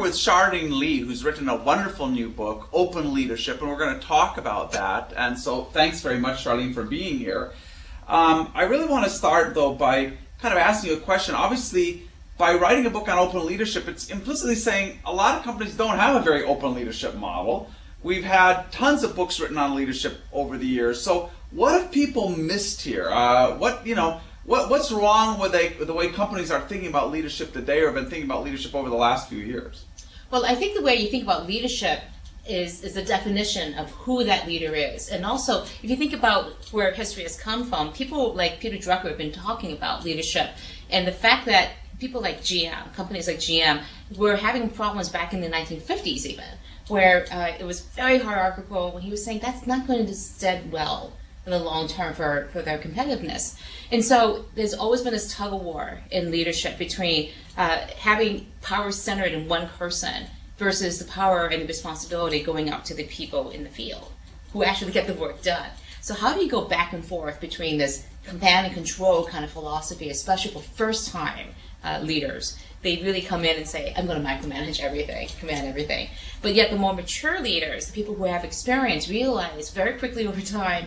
with Charlene Li, who's written a wonderful new book, Open Leadership, and we're going to talk about that. And so thanks very much, Charlene, for being here. I really want to start, though, by kind of asking you a question. Obviously, by writing a book on open leadership, it's implicitly saying a lot of companies don't have a very open leadership model. We've had tons of books written on leadership over the years. So what have people missed here? What's wrong with the way companies are thinking about leadership today, or have been thinking about leadership over the last few years? Well, I think the way you think about leadership is the definition of who that leader is. And also, if you think about where history has come from, people like Peter Drucker have been talking about leadership. And the fact that people like GM, companies like GM, were having problems back in the 1950s even, where it was very hierarchical, when he was saying that's not going to stand well in the long term for their competitiveness. And so there's always been this tug of war in leadership between having power centered in one person versus the power and the responsibility going up to the people in the field who actually get the work done. So how do you go back and forth between this command and control kind of philosophy, especially for first-time leaders? They really come in and say, I'm going to micromanage everything, command everything. But yet the more mature leaders, the people who have experience, realize very quickly over time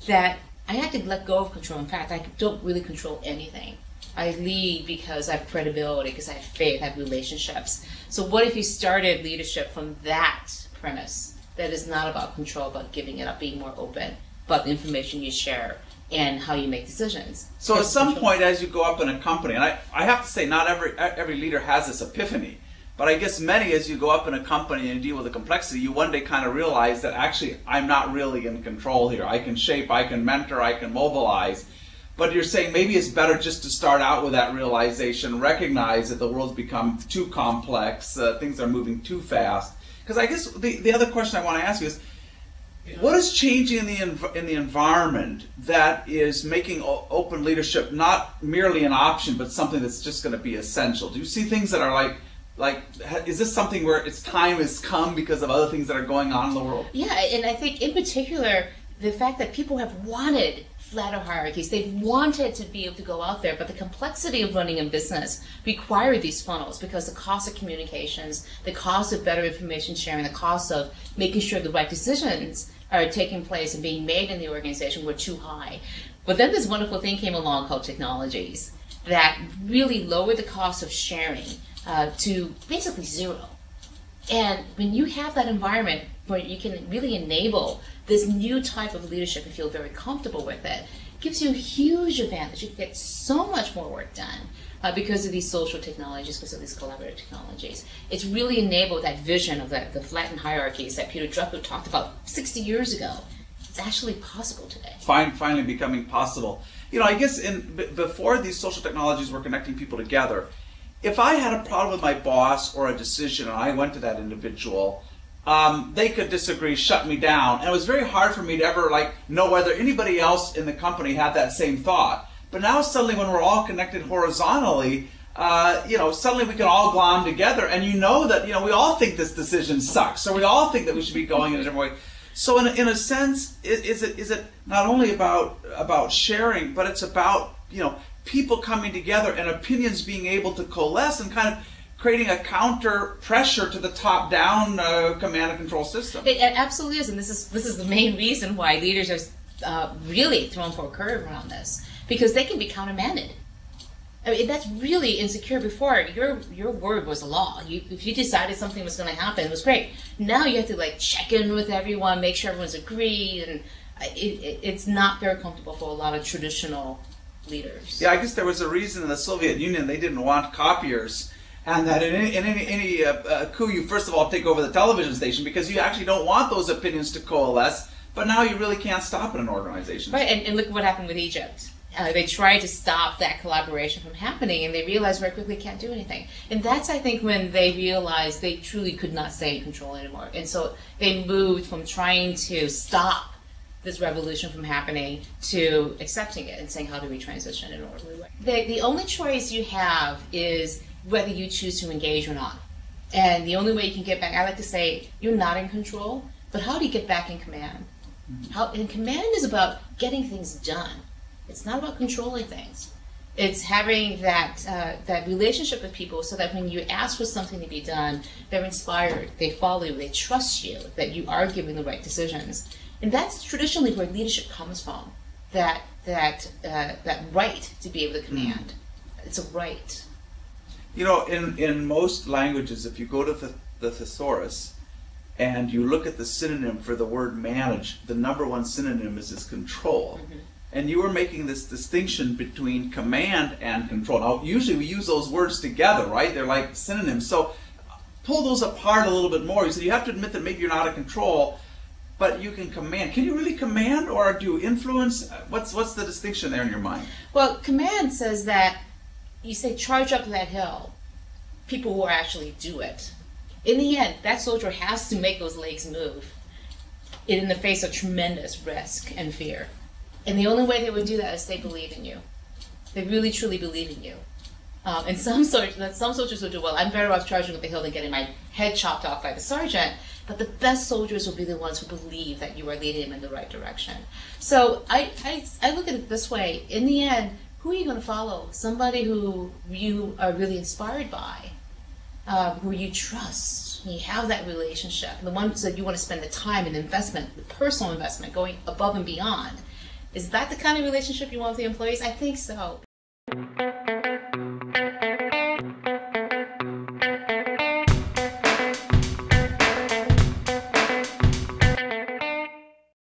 that I have to let go of control. In fact, I don't really control anything. I lead because I have credibility, because I have faith, I have relationships. So what if you started leadership from that premise, that is not about control, about giving it up, being more open about the information you share and how you make decisions. So at some point as you go up in a company, and I have to say not every leader has this epiphany, but I guess many, as you go up in a company and deal with the complexity, you one day kind of realize that actually I'm not really in control here. I can shape, I can mentor, I can mobilize. But you're saying maybe it's better just to start out with that realization, recognize that the world's become too complex, things are moving too fast. Because I guess the other question I want to ask you is, what is changing in the environment that is making open leadership not merely an option, but something that's just going to be essential? Do you see things that are like, is this something where its time has come because of other things that are going on in the world? Yeah, and I think in particular, the fact that people have wanted flatter hierarchies, they've wanted to be able to go out there, but the complexity of running a business required these funnels because the cost of communications, the cost of better information sharing, the cost of making sure the right decisions are taking place and being made in the organization were too high. But then this wonderful thing came along called technologies that really lowered the cost of sharing to basically zero. And when you have that environment where you can really enable this new type of leadership and feel very comfortable with it, gives you a huge advantage. You can get so much more work done because of these social technologies, because of these collaborative technologies. It's really enabled that vision of the flattened hierarchies that Peter Drucker talked about 60 years ago. It's actually possible today. Finally becoming possible. You know, I guess before these social technologies were connecting people together, if I had a problem with my boss or a decision and I went to that individual, they could disagree, shut me down, and it was very hard for me to ever know whether anybody else in the company had that same thought. But now suddenly when we're all connected horizontally, suddenly we can all glom together, and you know that we all think this decision sucks, or we all think that we should be going in a different way. So in a sense, is it not only about sharing, but it's about people coming together and opinions being able to coalesce and kind of creating a counter pressure to the top-down command and control system. It absolutely is, and this is the main reason why leaders are really thrown for a curve around this, because they can be countermanded. I mean, that's really insecure. Before, your word was a law. If you decided something was going to happen, it was great. Now you have to check in with everyone, make sure everyone's agreed, and it's not very comfortable for a lot of traditional leaders. Yeah, I guess there was a reason in the Soviet Union they didn't want copiers, and that in any coup you first of all take over the television station because you actually don't want those opinions to coalesce, but now you really can't stop it in organizations. Right, and look what happened with Egypt. They tried to stop that collaboration from happening, and they realized very quickly they can't do anything. And that's, I think, when they realized they truly could not stay in control anymore. And so they moved from trying to stop this revolution from happening to accepting it and saying, how do we transition in an orderly way? The only choice you have is whether you choose to engage or not. And the only way you can get back, I like to say, you're not in control, but how do you get back in command? And command is about getting things done. It's not about controlling things. It's having that relationship with people so that when you ask for something to be done, they're inspired, they follow you, they trust you, that you are giving the right decisions. And that's traditionally where leadership comes from, that right to be able to command. It's a right. You know, in most languages, if you go to the thesaurus and you look at the synonym for the word manage, the number one synonym is control. And you were making this distinction between command and control. Now, usually we use those words together, right? They're like synonyms. So pull those apart a little bit more. You said you have to admit that maybe you're not in control, but you can command. Can you really command, or do you influence? What's the distinction there in your mind? Well, command says that you say charge up that hill. People will actually do it. In the end, that soldier has to make those legs move in the face of tremendous risk and fear. And the only way they would do that is they believe in you. They really, truly believe in you. And some soldiers will do, well, I'm better off charging up the hill than getting my head chopped off by the sergeant. But the best soldiers will be the ones who believe that you are leading them in the right direction. So I look at it this way. In the end, who are you going to follow? Somebody who you are really inspired by, who you trust. You have that relationship. The ones that you want to spend the time and investment, the personal investment, going above and beyond. Is that the kind of relationship you want with the employees? I think so.